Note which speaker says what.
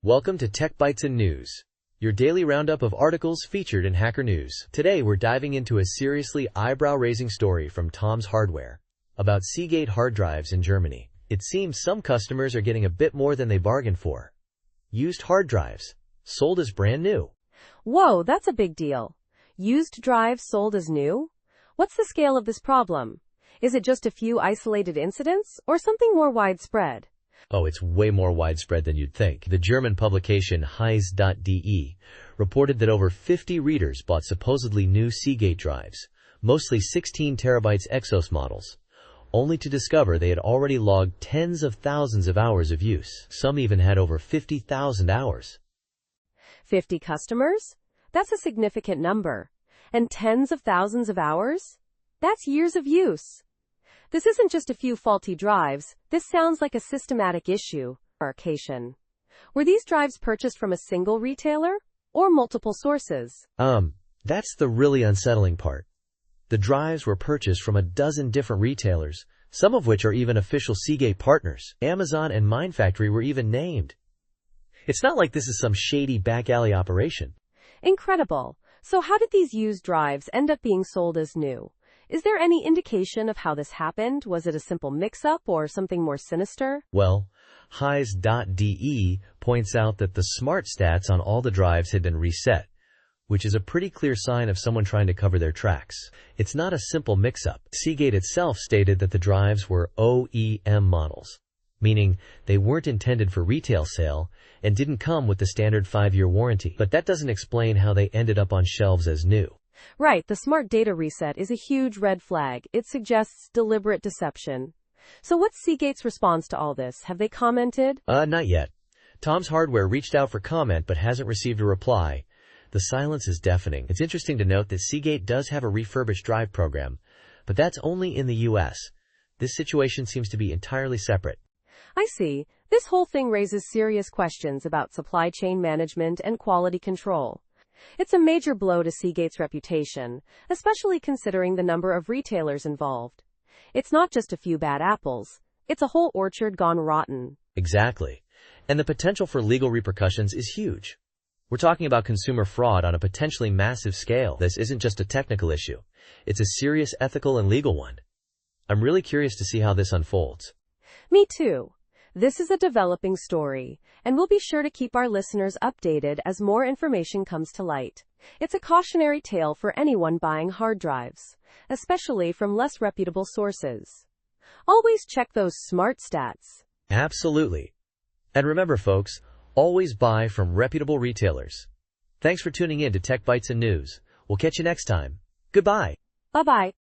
Speaker 1: Welcome to Tech Bytes and News, your daily roundup of articles featured in Hacker News. Today we're diving into a seriously eyebrow-raising story from Tom's Hardware about Seagate hard drives in Germany. It seems some customers are getting a bit more than they bargained for. Used hard drives, sold as brand new.
Speaker 2: Whoa, that's a big deal. Used drives sold as new? What's the scale of this problem? Is it just a few isolated incidents, or something more widespread?
Speaker 1: Oh, it's way more widespread than you'd think. The German publication Heise.de reported that over 50 readers bought supposedly new Seagate drives, mostly 16 terabytes Exos models, only to discover they had already logged tens of thousands of hours of use. Some even had over 50,000 hours.
Speaker 2: 50 customers? That's a significant number. And tens of thousands of hours? That's years of use. This isn't just a few faulty drives. This sounds like a systematic issue. Were these drives purchased from a single retailer or multiple sources?
Speaker 1: That's the really unsettling part. The drives were purchased from a dozen different retailers, some of which are even official Seagate partners. Amazon and Mindfactory were even named. It's not like this is some shady back-alley operation.
Speaker 2: Incredible. So how did these used drives end up being sold as new? Is there any indication of how this happened? Was it a simple mix-up or something more sinister?
Speaker 1: Well, Heise.de points out that the smart stats on all the drives had been reset, which is a pretty clear sign of someone trying to cover their tracks. It's not a simple mix-up. Seagate itself stated that the drives were OEM models, meaning they weren't intended for retail sale and didn't come with the standard 5-year warranty. But that doesn't explain how they ended up on shelves as new.
Speaker 2: Right, the smart data reset is a huge red flag. It suggests deliberate deception. So what's Seagate's response to all this? Have they commented?
Speaker 1: Not yet. Tom's Hardware reached out for comment but hasn't received a reply. The silence is deafening. It's interesting to note that Seagate does have a refurbished drive program, but that's only in the US. This situation seems to be entirely separate.
Speaker 2: I see. This whole thing raises serious questions about supply chain management and quality control. It's a major blow to Seagate's reputation, especially considering the number of retailers involved. It's not just a few bad apples. It's a whole orchard gone rotten.
Speaker 1: Exactly. And the potential for legal repercussions is huge. We're talking about consumer fraud on a potentially massive scale. This isn't just a technical issue. It's a serious ethical and legal one. I'm really curious to see how this unfolds.
Speaker 2: Me too. This is a developing story, and we'll be sure to keep our listeners updated as more information comes to light. It's a cautionary tale for anyone buying hard drives, especially from less reputable sources. Always check those smart stats.
Speaker 1: Absolutely. And remember, folks, always buy from reputable retailers. Thanks for tuning in to Tech Bytes and News. We'll catch you next time. Goodbye.
Speaker 2: Bye-bye.